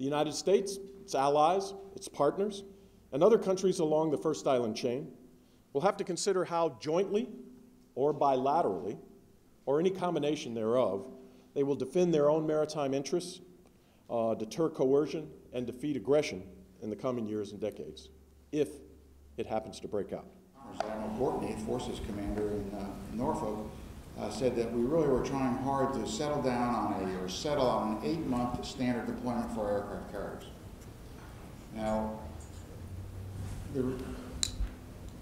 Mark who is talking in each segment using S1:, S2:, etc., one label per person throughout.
S1: The United States, its allies, its partners, and other countries along the First Island chain will have to consider how jointly or bilaterally, or any combination thereof, they will defend their own maritime interests, deter coercion, and defeat aggression in the coming years and decades, if it happens to break out.
S2: Admiral Courtney, Forces Commander in Norfolk, said that we really were trying hard to settle on an 8-month standard deployment for our aircraft carriers. Now,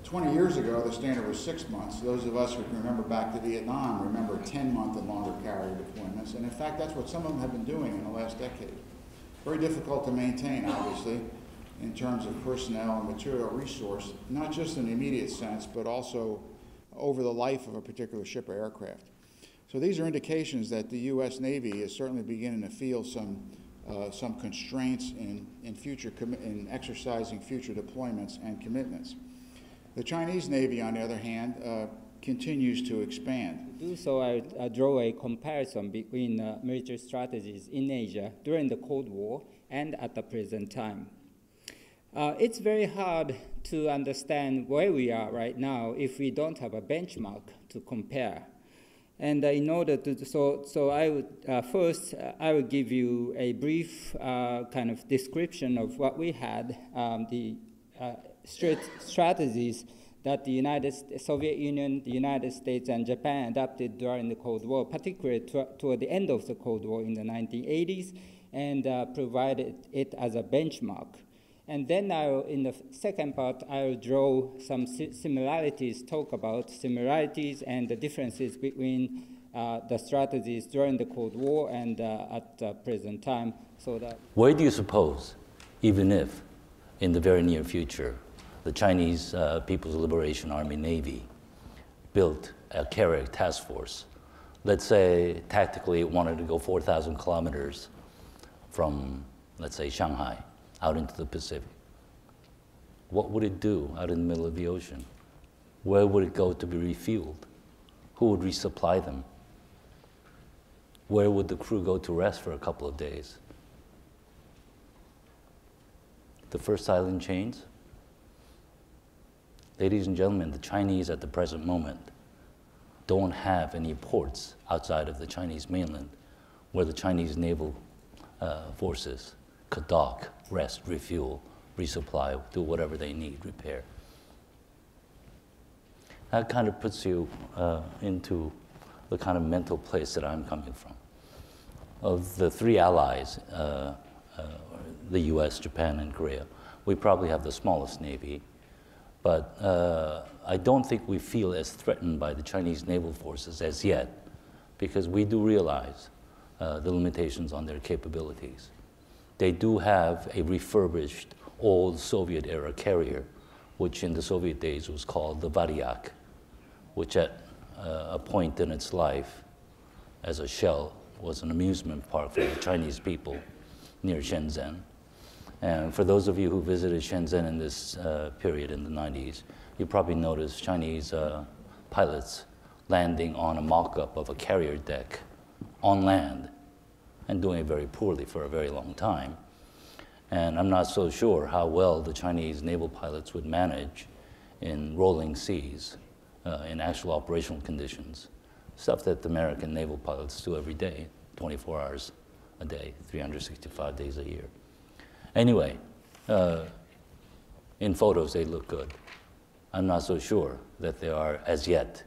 S2: 20 years ago, the standard was 6 months. Those of us who remember back to Vietnam remember 10-month and longer carrier deployments. And in fact, that's what some of them have been doing in the last decade. Very difficult to maintain, obviously, in terms of personnel and material resource, not just in the immediate sense, but also over the life of a particular ship or aircraft. So these are indications that the U.S. Navy is certainly beginning to feel some constraints in exercising future deployments and commitments. The Chinese Navy, on the other hand, continues to expand.
S3: To do so, I draw a comparison between military strategies in Asia during the Cold War and at the present time. It's very hard to understand where we are right now if we don't have a benchmark to compare. And in order to, so I would, first, I will give you a brief kind of description of what we had, the strategies that the Soviet Union, the United States, and Japan adopted during the Cold War, particularly toward the end of the Cold War in the 1980s, and provided it as a benchmark. And then in the second part, I'll draw some similarities, talk about similarities and the differences between the strategies during the Cold War and at the present time. So that.
S4: Where do you suppose, even if in the very near future, the Chinese People's Liberation Army Navy built a carrier task force, let's say tactically it wanted to go 4,000 kilometers from, let's say, Shanghai, out into the Pacific. What would it do out in the middle of the ocean? Where would it go to be refueled? Who would resupply them? Where would the crew go to rest for a couple of days? The First Island chains? Ladies and gentlemen, the Chinese at the present moment don't have any ports outside of the Chinese mainland where the Chinese naval forces could dock, rest, refuel, resupply, do whatever they need, repair. That kind of puts you into the kind of mental place that I'm coming from. Of the three allies, the US, Japan, and Korea, we probably have the smallest navy, but I don't think we feel as threatened by the Chinese naval forces as yet, because we do realize the limitations on their capabilities. They do have a refurbished old Soviet-era carrier, which in the Soviet days was called the Varyak, which at a point in its life as a shell was an amusement park for the Chinese people near Shenzhen. And for those of you who visited Shenzhen in this period in the 90s, you probably noticed Chinese pilots landing on a mock-up of a carrier deck on land and doing it very poorly for a very long time. And I'm not so sure how well the Chinese naval pilots would manage in rolling seas, in actual operational conditions, stuff that the American naval pilots do every day, 24 hours a day, 365 days a year. Anyway, in photos they look good. I'm not so sure that they are, as yet,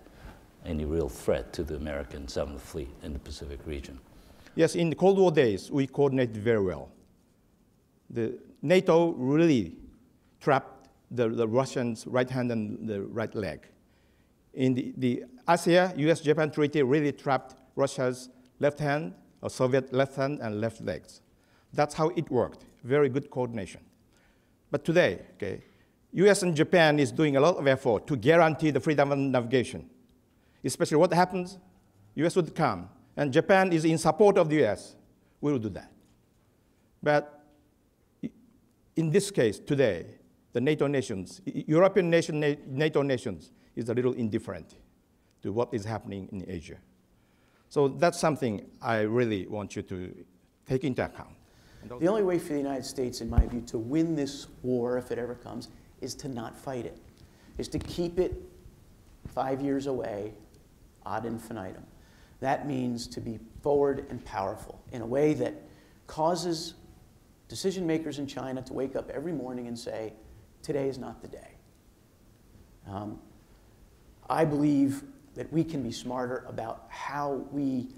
S4: any real threat to the American 7th Fleet in the Pacific region.
S5: Yes, in the Cold War days, we coordinated very well. The NATO really trapped the Russians' right hand and the right leg. In the ASEA, US-Japan treaty really trapped Russia's left hand, or Soviet left hand and left legs. That's how it worked, very good coordination. But today, okay, US and Japan is doing a lot of effort to guarantee the freedom of navigation. Especially what happens, US would come, and Japan is in support of the US, we will do that. But in this case, today, the NATO nations, European NATO nations, is a little indifferent to what is happening in Asia. So that's something I really want you to take into account.
S6: The only way for the United States, in my view, to win this war, if it ever comes, is to not fight it, is to keep it 5 years away ad infinitum. That means to be forward and powerful in a way that causes decision makers in China to wake up every morning and say, today is not the day. I believe that we can be smarter about how we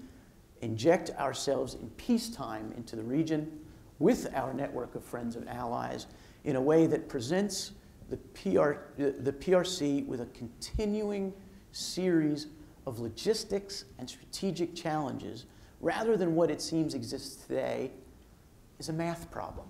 S6: inject ourselves in peacetime into the region with our network of friends and allies in a way that presents the PRC with a continuing series of logistics and strategic challenges rather than what it seems exists today is a math problem,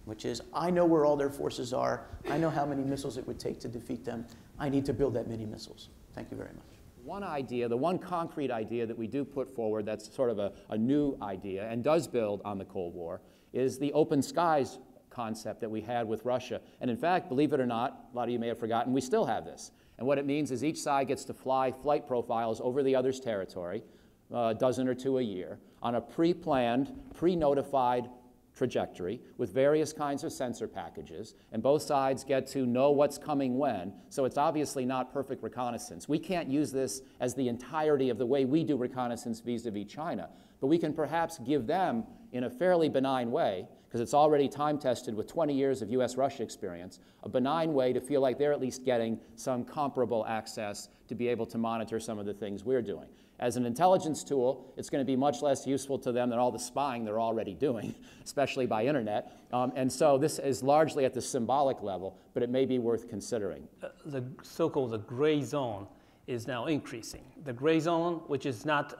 S6: which is, I know where all their forces are, I know how many missiles it would take to defeat them, I need to build that many missiles. Thank you very much.
S7: One idea, the one concrete idea that we do put forward that's sort of a new idea and does build on the Cold War is the open skies concept that we had with Russia. And in fact, believe it or not, a lot of you may have forgotten, we still have this. And what it means is each side gets to fly flight profiles over the other's territory, a dozen or two a year, on a pre-planned, pre-notified trajectory with various kinds of sensor packages, and both sides get to know what's coming when, so it's obviously not perfect reconnaissance. We can't use this as the entirety of the way we do reconnaissance vis-a-vis China, but we can perhaps give them, in a fairly benign way, because it's already time-tested with 20 years of US-Russia experience, a benign way to feel like they're at least getting some comparable access to be able to monitor some of the things we're doing. As an intelligence tool, it's going to be much less useful to them than all the spying they're already doing, especially by internet. And so this is largely at the symbolic level, but it may be worth considering.
S8: The so-called gray zone is now increasing. The gray zone, which is not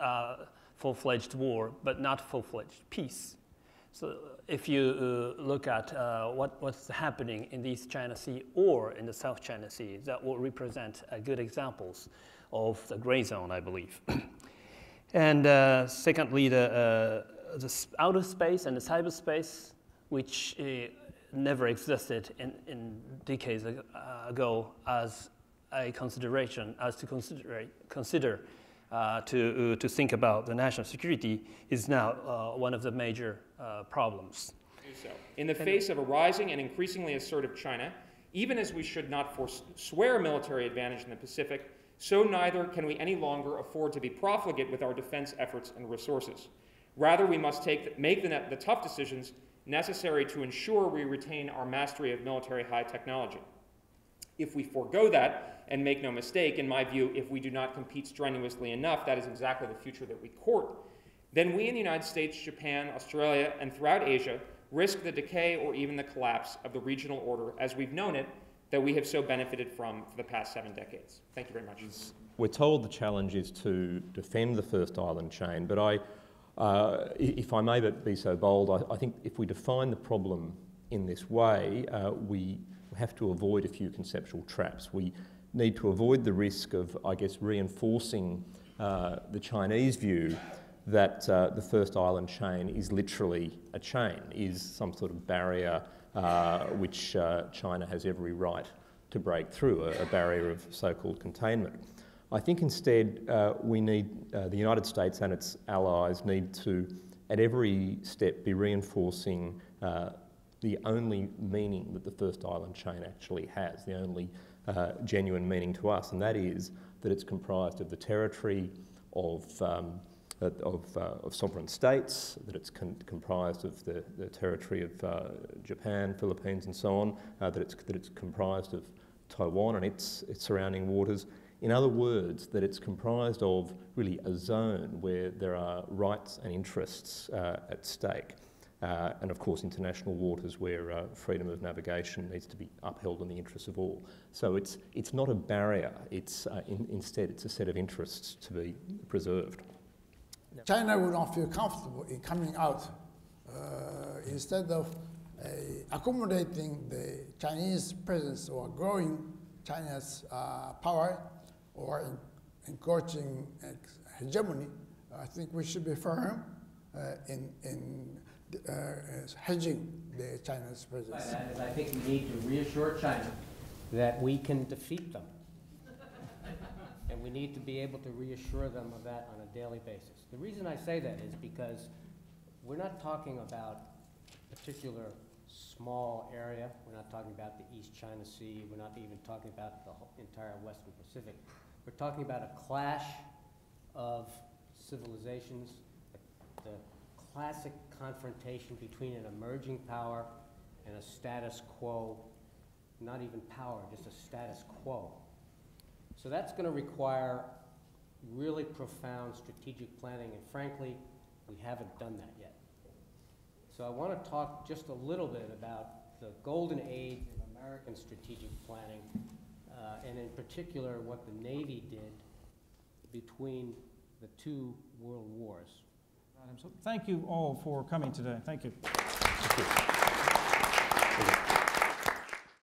S8: full-fledged war, but not full-fledged peace. So if you look at what's happening in the East China Sea or in the South China Sea, that will represent good examples of the gray zone, I believe. And secondly, the outer space and the cyberspace, which never existed in decades ago as a consideration, as to consider to think about the national security, is now one of the major problems.
S9: In the face of a rising and increasingly assertive China, even as we should not forswear military advantage in the Pacific, so neither can we any longer afford to be profligate with our defense efforts and resources. Rather, we must make the tough decisions necessary to ensure we retain our mastery of military high technology. If we forego that, and make no mistake, in my view, if we do not compete strenuously enough, that is exactly the future that we court, then we in the United States, Japan, Australia, and throughout Asia risk the decay or even the collapse of the regional order as we've known it, that we have so benefited from for the past 7 decades. Thank you very much.
S10: We're told the challenge is to defend the first island chain, but if I may be so bold, I think if we define the problem in this way, we have to avoid a few conceptual traps. We need to avoid the risk of, I guess, reinforcing the Chinese view that the first island chain is literally a chain, is some sort of barrier which China has every right to break through, a barrier of so-called containment. I think instead we need, the United States and its allies need to, at every step, be reinforcing the only meaning that the first island chain actually has, the only genuine meaning to us, and that is that it's comprised of the territory of sovereign states, that it's comprised of the territory of Japan, Philippines, and so on, that it's comprised of Taiwan and its surrounding waters. In other words, that it's comprised of really a zone where there are rights and interests at stake. And of course international waters where freedom of navigation needs to be upheld in the interests of all. So it's not a barrier, instead it's a set of interests to be preserved.
S11: China will not feel comfortable in coming out instead of accommodating the Chinese presence or growing China's power or encouraging hegemony. I think we should be firm in hedging the China's presence.
S12: And I think we need to reassure China that we can defeat them. And we need to be able to reassure them of that on a daily basis. The reason I say that is because we're not talking about particular small area. We're not talking about the East China Sea. We're not even talking about the entire Western Pacific. We're talking about a clash of civilizations, the classic confrontation between an emerging power and a status quo, not even power, just a status quo. So that's going to require really profound strategic planning, and frankly, we haven't done that yet. So I want to talk just a little bit about the golden age of American strategic planning, and in particular what the Navy did between the two world wars.
S13: So thank you all for coming today. Thank you.
S4: Thank you.